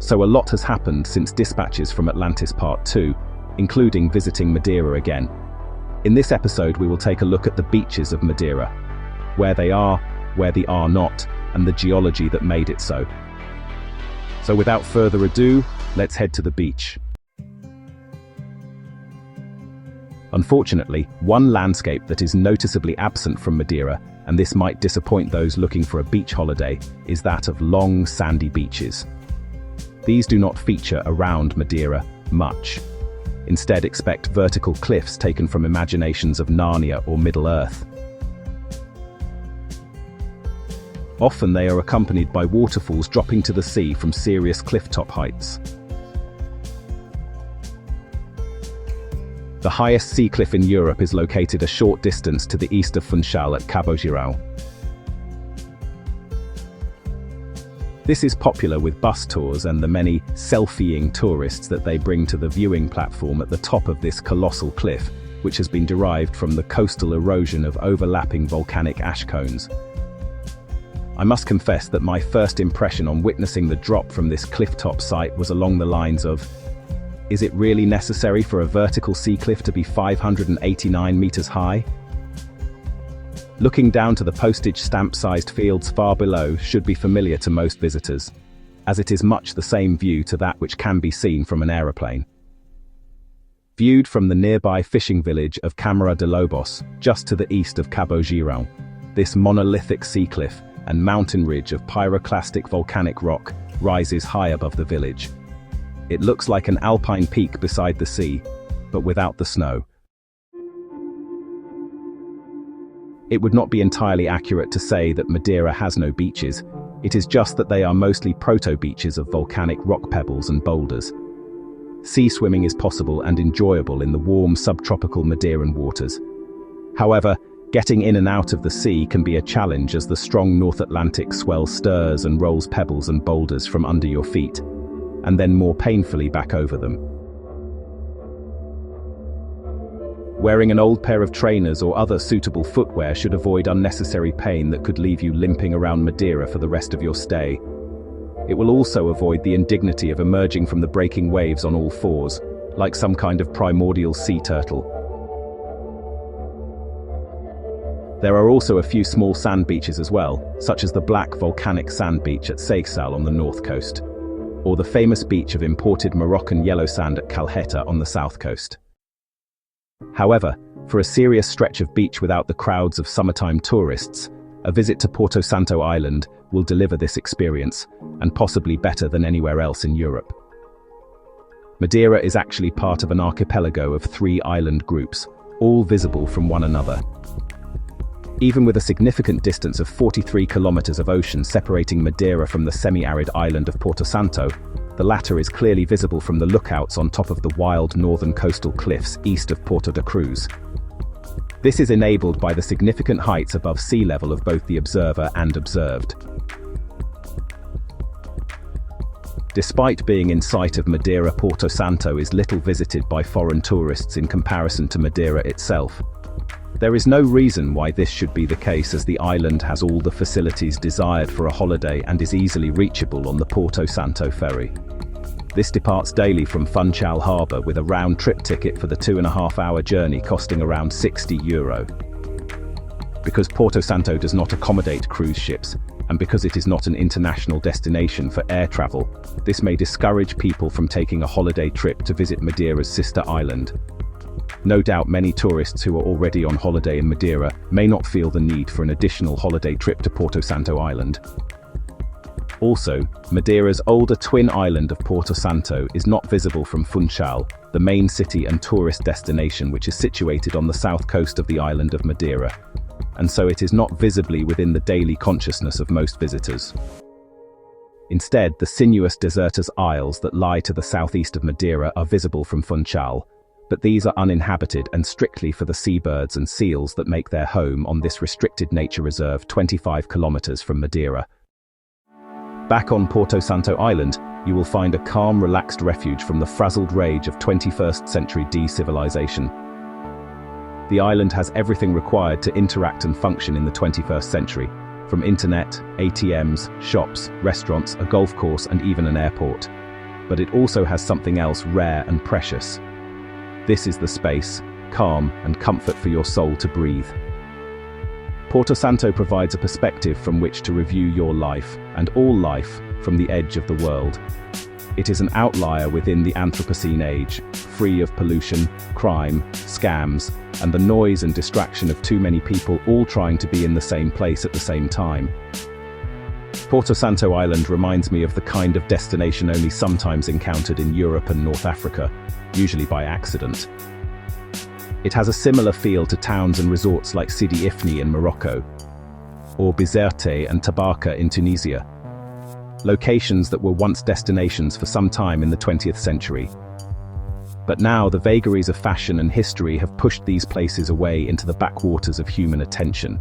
So a lot has happened since dispatches from Atlantis Part 2, including visiting Madeira again. In this episode, we will take a look at the beaches of Madeira, where they are not, and the geology that made it so. So without further ado, let's head to the beach. Unfortunately, one landscape that is noticeably absent from Madeira, and this might disappoint those looking for a beach holiday, is that of long, sandy beaches. These do not feature around Madeira much. Instead, expect vertical cliffs taken from imaginations of Narnia or Middle-earth. Often they are accompanied by waterfalls dropping to the sea from serious cliff-top heights. The highest sea cliff in Europe is located a short distance to the east of Funchal at Cabo Girão. This is popular with bus tours and the many selfieing tourists that they bring to the viewing platform at the top of this colossal cliff, which has been derived from the coastal erosion of overlapping volcanic ash cones. I must confess that my first impression on witnessing the drop from this cliff-top site was along the lines of, is it really necessary for a vertical sea cliff to be 589 meters high? Looking down to the postage stamp-sized fields far below should be familiar to most visitors, as it is much the same view to that which can be seen from an aeroplane. Viewed from the nearby fishing village of Câmara de Lobos, just to the east of Cabo Girão, this monolithic sea cliff and mountain ridge of pyroclastic volcanic rock rises high above the village. It looks like an alpine peak beside the sea, but without the snow. It would not be entirely accurate to say that Madeira has no beaches. It is just that they are mostly proto-beaches of volcanic rock pebbles and boulders. Sea swimming is possible and enjoyable in the warm subtropical Madeiran waters. However, getting in and out of the sea can be a challenge as the strong North Atlantic swell stirs and rolls pebbles and boulders from under your feet, and then more painfully back over them. Wearing an old pair of trainers or other suitable footwear should avoid unnecessary pain that could leave you limping around Madeira for the rest of your stay. It will also avoid the indignity of emerging from the breaking waves on all fours, like some kind of primordial sea turtle. There are also a few small sand beaches as well, such as the black volcanic sand beach at Seixal on the north coast, or the famous beach of imported Moroccan yellow sand at Calheta on the south coast. However, for a serious stretch of beach without the crowds of summertime tourists, a visit to Porto Santo Island will deliver this experience, and possibly better than anywhere else in Europe. Madeira is actually part of an archipelago of 3 island groups, all visible from one another. Even with a significant distance of 43 kilometers of ocean separating Madeira from the semi-arid island of Porto Santo, the latter is clearly visible from the lookouts on top of the wild northern coastal cliffs east of Porto da Cruz. This is enabled by the significant heights above sea level of both the observer and observed. Despite being in sight of Madeira, Porto Santo is little visited by foreign tourists in comparison to Madeira itself. There is no reason why this should be the case, as the island has all the facilities desired for a holiday and is easily reachable on the Porto Santo ferry. This departs daily from Funchal harbour with a round-trip ticket for the 2.5-hour journey costing around €60. Because Porto Santo does not accommodate cruise ships, and because it is not an international destination for air travel, this may discourage people from taking a holiday trip to visit Madeira's sister island. No doubt many tourists who are already on holiday in Madeira may not feel the need for an additional holiday trip to Porto Santo Island. Also, Madeira's older twin island of Porto Santo is not visible from Funchal, the main city and tourist destination which is situated on the south coast of the island of Madeira, and so it is not visibly within the daily consciousness of most visitors. Instead, the sinuous Deserters Isles that lie to the southeast of Madeira are visible from Funchal, but these are uninhabited and strictly for the seabirds and seals that make their home on this restricted nature reserve 25 kilometers from Madeira. Back on Porto Santo Island, you will find a calm, relaxed refuge from the frazzled rage of 21st century de-civilization. The island has everything required to interact and function in the 21st century, from internet, ATMs, shops, restaurants, a golf course and even an airport. but it also has something else rare and precious. This is the space, calm, and comfort for your soul to breathe. Porto Santo provides a perspective from which to review your life, and all life, from the edge of the world. It is an outlier within the Anthropocene age, free of pollution, crime, scams, and the noise and distraction of too many people all trying to be in the same place at the same time. Porto Santo Island reminds me of the kind of destination only sometimes encountered in Europe and North Africa, usually by accident. It has a similar feel to towns and resorts like Sidi Ifni in Morocco, or Bizerte and Tabarka in Tunisia. Locations that were once destinations for some time in the 20th century. But now the vagaries of fashion and history have pushed these places away into the backwaters of human attention.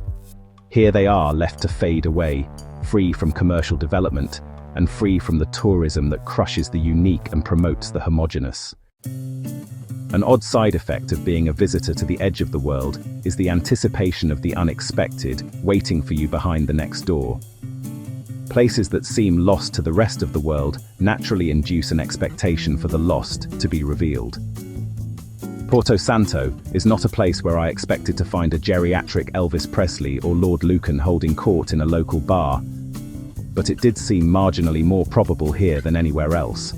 Here they are left to fade away, free from commercial development, and free from the tourism that crushes the unique and promotes the homogeneous. An odd side effect of being a visitor to the edge of the world is the anticipation of the unexpected waiting for you behind the next door. Places that seem lost to the rest of the world naturally induce an expectation for the lost to be revealed. Porto Santo is not a place where I expected to find a geriatric Elvis Presley or Lord Lucan holding court in a local bar, but it did seem marginally more probable here than anywhere else.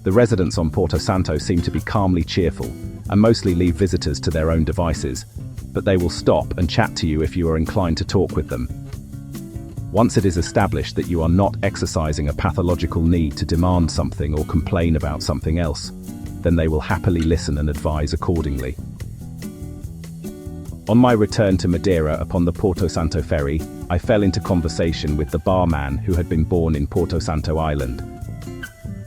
The residents on Porto Santo seem to be calmly cheerful and mostly leave visitors to their own devices, but they will stop and chat to you if you are inclined to talk with them. Once it is established that you are not exercising a pathological need to demand something or complain about something else, then they will happily listen and advise accordingly. On my return to Madeira upon the Porto Santo ferry, I fell into conversation with the barman who had been born in Porto Santo Island.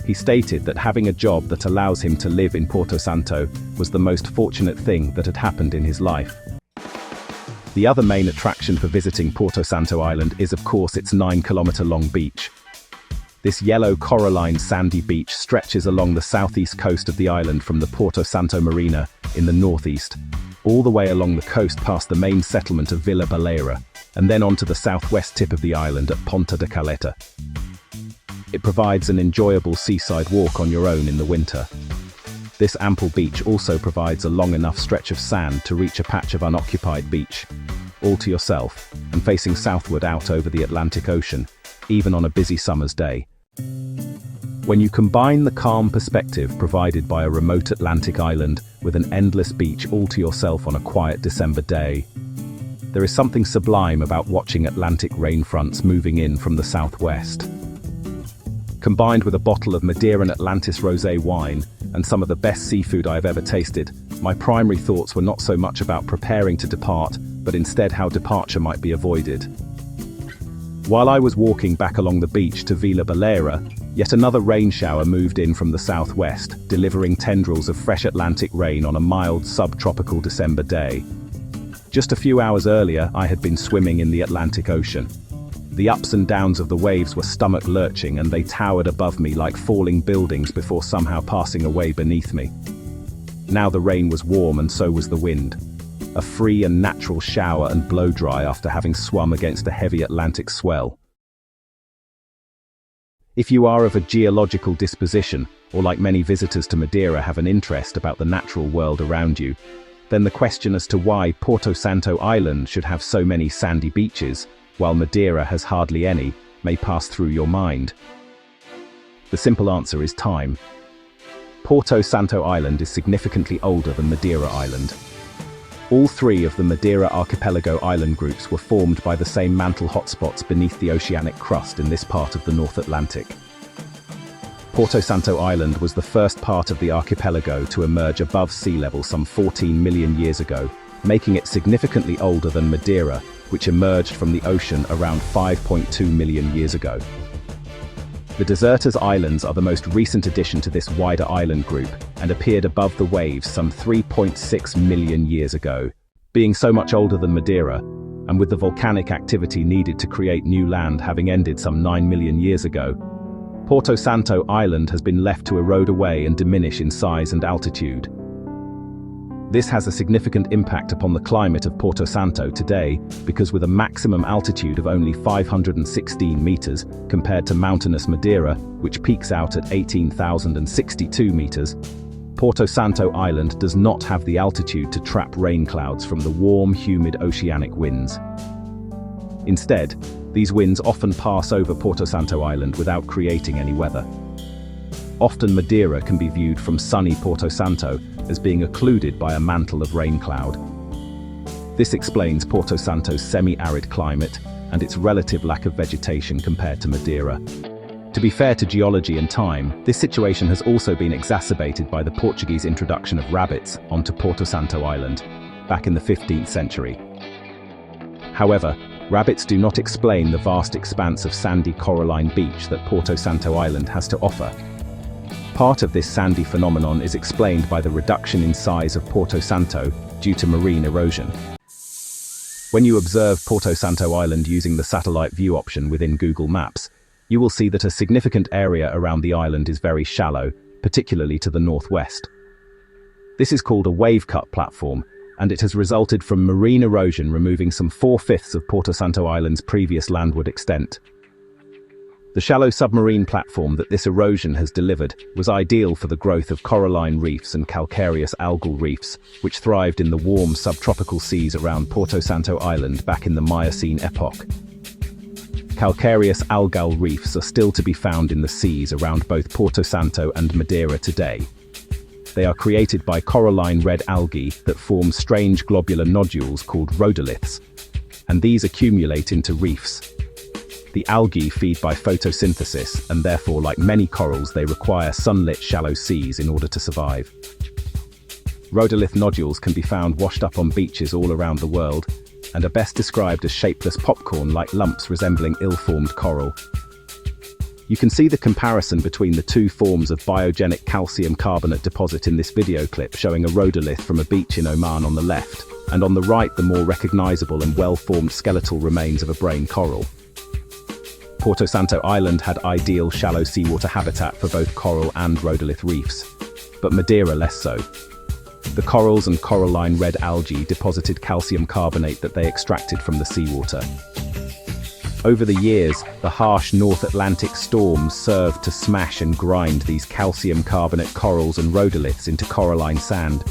He stated that having a job that allows him to live in Porto Santo was the most fortunate thing that had happened in his life. The other main attraction for visiting Porto Santo Island is of course its 9-kilometer-long beach. This yellow coralline sandy beach stretches along the southeast coast of the island from the Porto Santo Marina in the northeast, all the way along the coast past the main settlement of Vila Baleira, and then onto the southwest tip of the island at Ponta da Caleta. It provides an enjoyable seaside walk on your own in the winter. This ample beach also provides a long enough stretch of sand to reach a patch of unoccupied beach, all to yourself, and facing southward out over the Atlantic Ocean, even on a busy summer's day. When you combine the calm perspective provided by a remote Atlantic island with an endless beach all to yourself on a quiet December day, there is something sublime about watching Atlantic rainfronts moving in from the southwest. Combined with a bottle of Madeira and Atlantis rosé wine and some of the best seafood I have ever tasted, my primary thoughts were not so much about preparing to depart, but instead how departure might be avoided. While I was walking back along the beach to Vila Baleira, yet another rain shower moved in from the southwest, delivering tendrils of fresh Atlantic rain on a mild subtropical December day. Just a few hours earlier, I had been swimming in the Atlantic Ocean. The ups and downs of the waves were stomach-lurching, and they towered above me like falling buildings before somehow passing away beneath me. Now the rain was warm and so was the wind. A free and natural shower and blow-dry after having swum against a heavy Atlantic swell. If you are of a geological disposition, or like many visitors to Madeira have an interest about the natural world around you, then the question as to why Porto Santo Island should have so many sandy beaches, while Madeira has hardly any, may pass through your mind. The simple answer is time. Porto Santo Island is significantly older than Madeira Island. All three of the Madeira archipelago island groups were formed by the same mantle hotspots beneath the oceanic crust in this part of the North Atlantic. Porto Santo Island was the first part of the archipelago to emerge above sea level some 14 million years ago, making it significantly older than Madeira, which emerged from the ocean around 5.2 million years ago. The Deserters Islands are the most recent addition to this wider island group and appeared above the waves some 3.6 million years ago. Being so much older than Madeira, and with the volcanic activity needed to create new land having ended some 9 million years ago, Porto Santo Island has been left to erode away and diminish in size and altitude. This has a significant impact upon the climate of Porto Santo today because with a maximum altitude of only 516 meters compared to mountainous Madeira, which peaks out at 18,062 meters, Porto Santo Island does not have the altitude to trap rain clouds from the warm, humid oceanic winds. Instead, these winds often pass over Porto Santo Island without creating any weather. Often Madeira can be viewed from sunny Porto Santo as being occluded by a mantle of rain cloud. This explains Porto Santo's semi-arid climate and its relative lack of vegetation compared to Madeira. To be fair to geology and time, this situation has also been exacerbated by the Portuguese introduction of rabbits onto Porto Santo Island back in the 15th century. However, rabbits do not explain the vast expanse of sandy coralline beach that Porto Santo Island has to offer. Part of this sandy phenomenon is explained by the reduction in size of Porto Santo due to marine erosion. When you observe Porto Santo Island using the satellite view option within Google Maps, you will see that a significant area around the island is very shallow, particularly to the northwest. This is called a wave-cut platform, and it has resulted from marine erosion removing some 4/5 of Porto Santo Island's previous landward extent. The shallow submarine platform that this erosion has delivered was ideal for the growth of coralline reefs and calcareous algal reefs, which thrived in the warm subtropical seas around Porto Santo Island back in the Miocene epoch. Calcareous algal reefs are still to be found in the seas around both Porto Santo and Madeira today. They are created by coralline red algae that form strange globular nodules called rhodoliths, and these accumulate into reefs. The algae feed by photosynthesis, and therefore, like many corals, they require sunlit shallow seas in order to survive. Rhodolith nodules can be found washed up on beaches all around the world, and are best described as shapeless popcorn-like lumps resembling ill-formed coral. You can see the comparison between the two forms of biogenic calcium carbonate deposit in this video clip, showing a rhodolith from a beach in Oman on the left, and on the right the more recognizable and well-formed skeletal remains of a brain coral. Porto Santo Island had ideal shallow seawater habitat for both coral and rhodolith reefs, but Madeira less so. The corals and coralline red algae deposited calcium carbonate that they extracted from the seawater. Over the years, the harsh North Atlantic storms served to smash and grind these calcium carbonate corals and rhodoliths into coralline sand.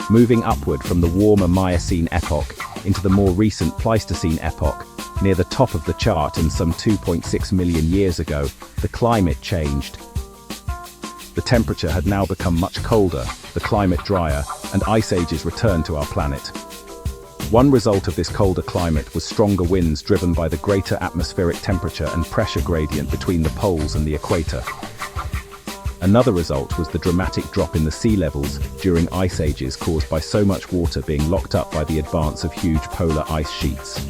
Moving upward from the warmer Miocene epoch into the more recent Pleistocene epoch, near the top of the chart and some 2.6 million years ago, the climate changed. The temperature had now become much colder, the climate drier, and ice ages returned to our planet. One result of this colder climate was stronger winds driven by the greater atmospheric temperature and pressure gradient between the poles and the equator. Another result was the dramatic drop in the sea levels during ice ages caused by so much water being locked up by the advance of huge polar ice sheets.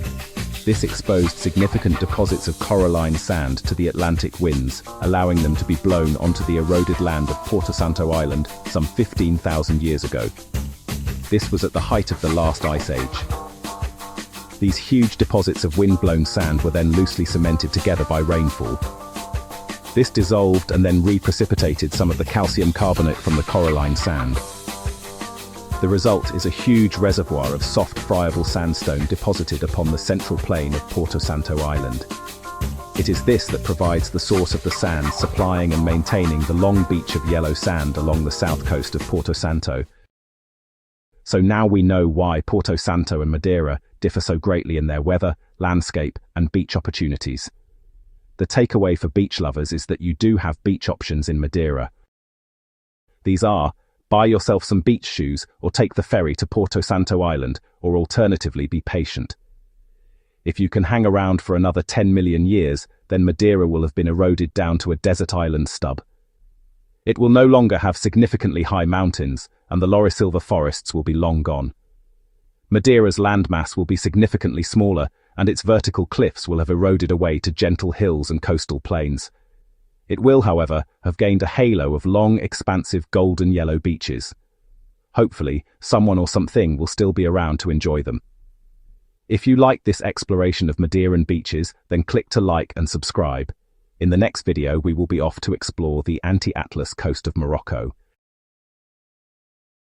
This exposed significant deposits of coralline sand to the Atlantic winds, allowing them to be blown onto the eroded land of Porto Santo Island some 15,000 years ago. This was at the height of the last ice age. These huge deposits of wind-blown sand were then loosely cemented together by rainfall. This dissolved and then reprecipitated some of the calcium carbonate from the coralline sand. The result is a huge reservoir of soft friable sandstone deposited upon the central plain of Porto Santo Island. It is this that provides the source of the sand, supplying and maintaining the long beach of yellow sand along the south coast of Porto Santo. So now we know why Porto Santo and Madeira differ so greatly in their weather, landscape, and beach opportunities. The takeaway for beach lovers is that you do have beach options in Madeira. These are: buy yourself some beach shoes or take the ferry to Porto Santo Island, or alternatively be patient. If you can hang around for another 10 million years, then Madeira will have been eroded down to a desert island stub. It will no longer have significantly high mountains, and the laurisilva forests will be long gone. Madeira's landmass will be significantly smaller, and its vertical cliffs will have eroded away to gentle hills and coastal plains. It will, however, have gained a halo of long, expansive golden yellow beaches. Hopefully, someone or something will still be around to enjoy them. If you like this exploration of Madeiran beaches, then click to like and subscribe. In the next video, we will be off to explore the anti-Atlas coast of Morocco.